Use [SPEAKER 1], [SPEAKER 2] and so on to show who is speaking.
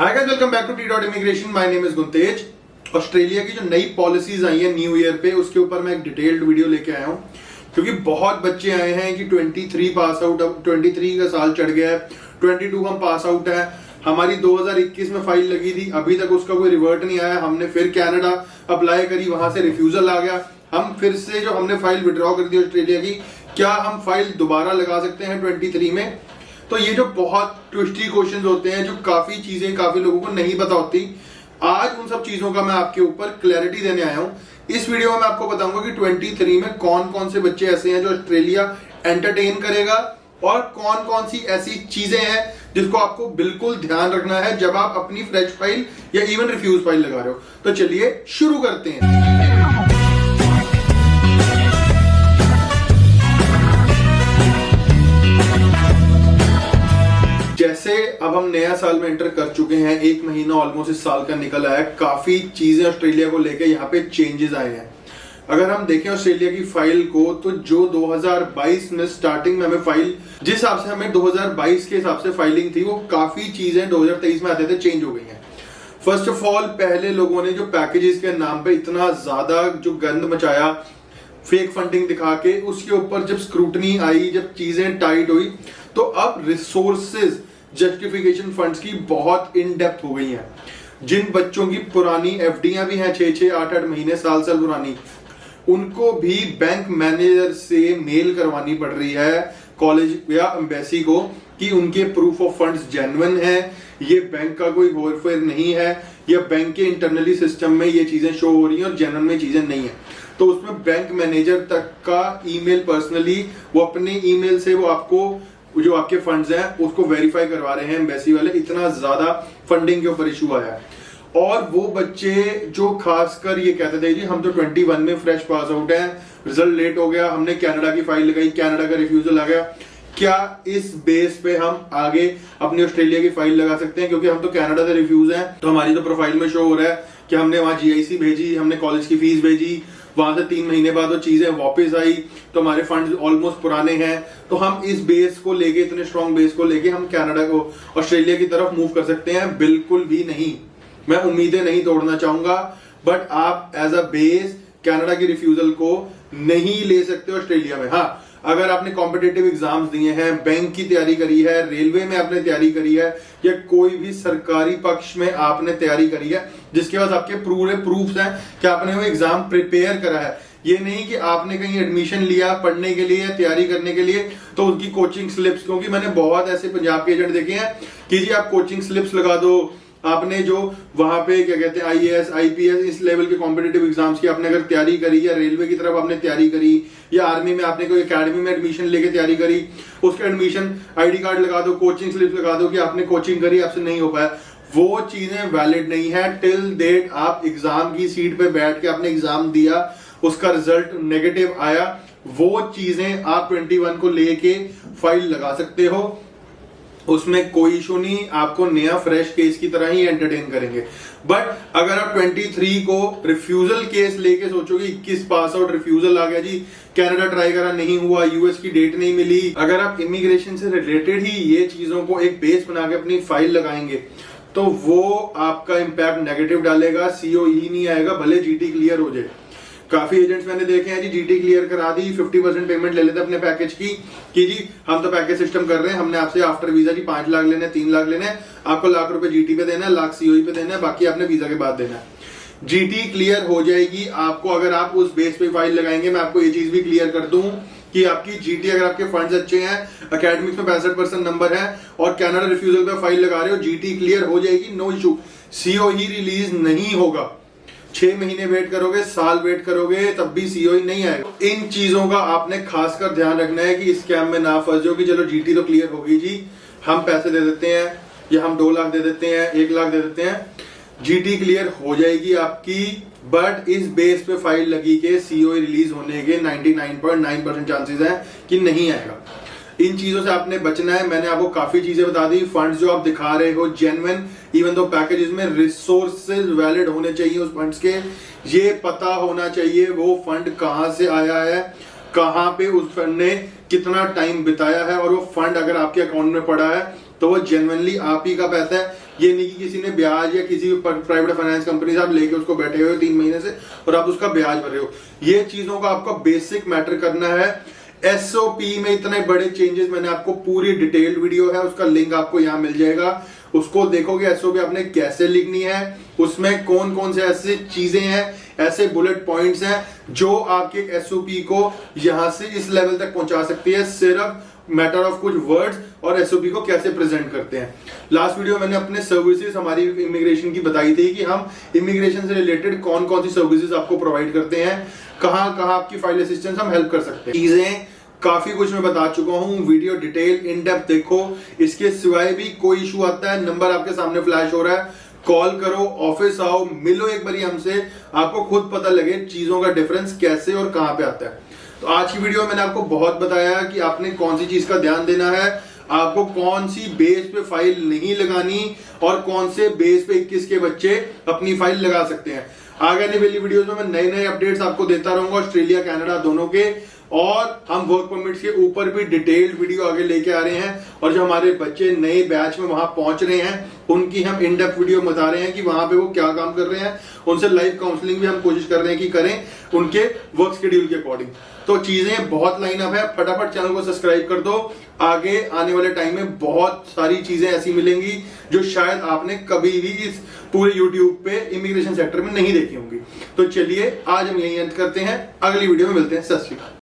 [SPEAKER 1] Hi guys, welcome back to T immigration. My name is Guntej. Australia की जो नई policies आई है न्यू ईयर पे, उसके ऊपर मैं एक डिटेल्ड वीडियो लेके आया हूँ, क्योंकि बहुत बच्चे आए हैं कि 23 पास आउट, अब 23 का साल चढ़ गया है, 22 हम पास आउट है। हमारी 2021 में फाइल लगी थी, अभी तक उसका कोई रिवर्ट नहीं आया। हमने फिर कनाडा अप्लाई करी, वहां से रिफ्यूजल आ गया। हम फिर से जो हमने फाइल विड्रॉ कर दी ऑस्ट्रेलिया की, क्या हम फाइल दोबारा लगा सकते हैं 23 में? तो ये जो बहुत ट्विस्टी क्वेश्चंस होते हैं, जो काफी चीजें काफी लोगों को नहीं पता होती, आज उन सब चीजों का मैं आपके ऊपर क्लैरिटी देने आया हूं। इस वीडियो में मैं आपको बताऊंगा कि 23 में कौन कौन से बच्चे ऐसे हैं जो ऑस्ट्रेलिया एंटरटेन करेगा, और कौन कौन सी ऐसी चीजें हैं जिसको आपको बिल्कुल ध्यान रखना है जब आप अपनी फ्रेश फाइल या इवन रिफ्यूज फाइल लगा रहे हो। तो चलिए शुरू करते हैं। जैसे अब हम नया साल में एंटर कर चुके हैं, एक महीना ऑलमोस्ट इस साल का निकल आया है, काफी चीजें ऑस्ट्रेलिया को लेके यहाँ पे चेंजेस आए हैं। अगर हम देखें ऑस्ट्रेलिया की फाइल को, तो जो 2022 में स्टार्टिंग में हमें फाइल, जिस हिसाब से हमें 2022 के हिसाब से फाइलिंग थी, वो काफी चीजें 2023 में आते थे चेंज हो गई हैं। फर्स्ट ऑफ ऑल, पहले लोगों ने जो पैकेजेस के नाम पे इतना ज्यादा जो गंद मचाया, फेक फंडिंग दिखा के, उसके ऊपर जब स्क्रूटनी आई, जब चीजें टाइट हुई, तो अब रिसोर्सेज जस्टिफिकेशन फंड्स की बहुत इन डेप्थ हो गई हैं। जिन बच्चों की पुरानी एफडीआं भी हैं 6-6, 8-8 महीने, साल पुरानी, उनको भी बैंक मैनेजर से मेल करवानी पड़ रही है कॉलेज या एम्बेसी को कि उनके प्रूफ ऑफ फंड्स जेन्युइन है, ये बैंक का कोई हेरफेर नहीं है, या बैंक के इंटरनली सिस्टम में ये चीजें शो हो रही हैं और जेन्युइन में चीजें नहीं है। तो उसमें बैंक मैनेजर तक का ईमेल पर्सनली, वो अपने ईमेल से वो आपको जो आपके फंड्स हैं उसको वेरीफाई करवा रहे हैं एम्बेसी वाले। इतना ज्यादा फंडिंग के ऊपर इशू आया है। और वो बच्चे जो खासकर ये कहते थे जी हम तो 21 में फ्रेश पास आउट हैं, रिजल्ट लेट हो गया, हमने कनाडा की फाइल लगाई, कनाडा का रिफ्यूजल आ गया, क्या इस बेस पे हम आगे अपनी ऑस्ट्रेलिया की फाइल लगा सकते हैं? क्योंकि हम तो कनाडा से रिफ्यूज हैं, तो हमारी तो प्रोफाइल में शो हो रहा है कि हमने वहां जीआईसी भेजी, हमने कॉलेज की फीस भेजी, वहां से 3 महीने बाद वो चीजें वापस आई, तो हमारे फंड्स ऑलमोस्ट पुराने हैं। तो हम इस बेस को लेके, इतने स्ट्रॉन्ग बेस को लेके हम कनाडा को, ऑस्ट्रेलिया की तरफ मूव कर सकते हैं? बिल्कुल भी नहीं। मैं उम्मीदें नहीं तोड़ना चाहूंगा, बट आप एज अ बेस कनाडा की रिफ्यूजल को नहीं ले सकते ऑस्ट्रेलिया में। हाँ, अगर आपने कॉम्पिटिटिव एग्जाम्स दिए हैं, बैंक की तैयारी करी है, रेलवे में आपने तैयारी करी है, या कोई भी सरकारी पक्ष में आपने तैयारी करी है, जिसके पास आपके पूरे प्रूफ्स हैं कि आपने वो एग्जाम प्रिपेयर करा है, ये नहीं कि आपने कहीं एडमिशन लिया पढ़ने के लिए, तैयारी करने के लिए, तो उनकी कोचिंग स्लिप्स, क्योंकि मैंने बहुत ऐसे पंजाब के एजेंट देखे हैं कि जी आप कोचिंग स्लिप्स लगा दो, आपने जो वहां पे क्या कहते हैं आईएएस, आईपीएस, इस लेवल के कॉम्पिटिटिव एग्जाम्स की आपने अगर तैयारी करी, या रेलवे की तरफ आपने तैयारी करी, या आर्मी में आपने कोई एकेडमी में एडमिशन लेके तैयारी करी, उसका एडमिशन आईडी कार्ड लगा दो, कोचिंग स्लिप लगा दो कि आपने कोचिंग करी, आपसे नहीं हो पाया, वो चीजें वैलिड नहीं है टिल डेट आप एग्जाम की सीट पे बैठ के आपने एग्जाम दिया, उसका रिजल्ट नेगेटिव आया, वो चीजें आप 21 को लेके फाइल लगा सकते हो, उसमें कोई इशू नहीं, आपको नया फ्रेश केस की तरह ही एंटरटेन करेंगे। बट अगर आप 23 को रिफ्यूजल केस लेके सोचोगे, 21 पास आउट रिफ्यूजल आ गया जी, कनाडा ट्राई करा नहीं हुआ, यूएस की डेट नहीं मिली, अगर आप इमिग्रेशन से रिलेटेड ही ये चीजों को एक बेस बना के अपनी फाइल लगाएंगे, तो वो आपका इंपैक्ट नेगेटिव डालेगा, सीओई नहीं आएगा, भले जीटी क्लियर हो जाए। काफी एजेंट्स मैंने देखे हैं जी, जीटी क्लियर करा दी, 50% पेमेंट ले लेते अपने पैकेज की कि जी हम तो पैकेज सिस्टम कर रहे हैं, हमने आपसे आफ्टर वीजा जी 5 लाख लेने, 3 लाख लेने, आपको लाख रुपए जीटी पे देना है, लाख सीओई पे देना है, बाकी आपने वीजा के बाद देना है। जीटी क्लियर हो जाएगी आपको अगर आप उस बेस पे फाइल लगाएंगे। मैं आपको ये चीज भी क्लियर कर दूं कि आपकी जीटी, अगर आपके फंड्स अच्छे हैं, एकेडमिक्स में 65% नंबर है, और कनाडा रिफ्यूजल पे फाइल लगा रहे हो, जीटी क्लियर हो जाएगी, नो इशू। सीओई रिलीज नहीं होगा, 6 महीने वेट करोगे, साल वेट करोगे, तब भी सीओई नहीं आएगा। इन चीजों का आपने खासकर ध्यान रखना है कि इस स्कैम में ना फंस जाओ कि चलो जीटी तो क्लियर होगी जी, हम पैसे दे देते हैं, या हम 2 लाख दे देते हैं, 1 लाख दे देते हैं, जीटी क्लियर हो जाएगी आपकी, बट इस बेस पे फाइल लगी के सीओई रिलीज होने के 99.9% चांसेस हैं कि नहीं आएगा। इन चीजों से आपने बचना है। मैंने आपको काफी चीजें बता दी। फंड्स जो आप दिखा रहे हो जेन्युइन, इवन दो पैकेजेस में रिसोर्सेज वैलिड होने चाहिए उस फंड्स के, ये पता होना चाहिए वो फंड कहां से आया है, कहां पे उस फंड ने कितना टाइम बिताया है, और वो फंड अगर आपके अकाउंट में पड़ा है तो वो जेन्युइनली आप ही का पैसा है ये नहीं कि किसी ने ब्याज या किसी प्राइवेट फाइनेंस कंपनी से आप लेके उसको बैठे हुए 3 महीने से और आप उसका ब्याज भर रहे हो। ये चीजों का आपको बेसिक मैटर करना है। एसओपी में इतने बड़े चेंजेस, मैंने आपको पूरी डिटेल्ड वीडियो है, उसका लिंक आपको यहाँ मिल जाएगा। उसको देखोगे एसओपी आपने कैसे लिखनी है, उसमें कौन कौन से ऐसी चीजें हैं, ऐसे बुलेट पॉइंट्स हैं जो आपके एसओपी को यहां से इस लेवल तक पहुंचा सकती है। सिर्फ मैटर ऑफ कुछ वर्ड्स और एसओपी को कैसे प्रेजेंट करते हैं। लास्ट वीडियो मैंने अपने सर्विसेज हमारी इमिग्रेशन की बताई थी कि हम इमिग्रेशन से रिलेटेड कौन कौन सी सर्विसेज आपको प्रोवाइड करते हैं, कहां कहां आपकी फाइल असिस्टेंस हम हेल्प कर सकते हैं। चीजें काफी कुछ मैं बता चुका हूं, वीडियो डिटेल इन डेप्थ देखो। इसके सिवाय भी कोई इशू आता है, नंबर आपके सामने फ्लैश हो रहा है, कॉल करो, ऑफिस आओ, मिलो एक बारी हमसे, आपको खुद पता लगे चीजों का डिफरेंस कैसे और कहां पे आता है। तो आज की वीडियो में मैंने आपको बहुत बताया कि आपने कौन सी चीज का ध्यान देना है, आपको कौन सी बेस पे फाइल नहीं लगानी और कौन से बेस पे 21 के बच्चे अपनी फाइल लगा सकते हैं। आगे आने वाली वीडियोस में मैं नए नए अपडेट्स आपको देता रहूंगा, ऑस्ट्रेलिया कनाडा दोनों के, और हम वर्क परमिट के ऊपर भी डिटेल्ड वीडियो आगे लेके आ रहे हैं। और जो हमारे बच्चे नए बैच में वहां पहुंच रहे हैं उनकी हम इन डेप्थ वीडियो बता रहे हैं कि वहां पे वो क्या काम कर रहे हैं, उनसे लाइव काउंसलिंग भी हम कोशिश कर रहे हैं कि करें उनके वर्क शेड्यूल के अकॉर्डिंग। तो चीजें बहुत लाइन अप है, फटाफट चैनल को सब्सक्राइब कर दो। आगे आने वाले टाइम में बहुत सारी चीजें ऐसी मिलेंगी जो शायद आपने कभी भी इस पूरे यूट्यूब पे इमिग्रेशन सेक्टर में नहीं देखी होंगी। तो चलिए आज हम यही अंत करते हैं, अगली वीडियो में मिलते हैं। सत श्री अकाल।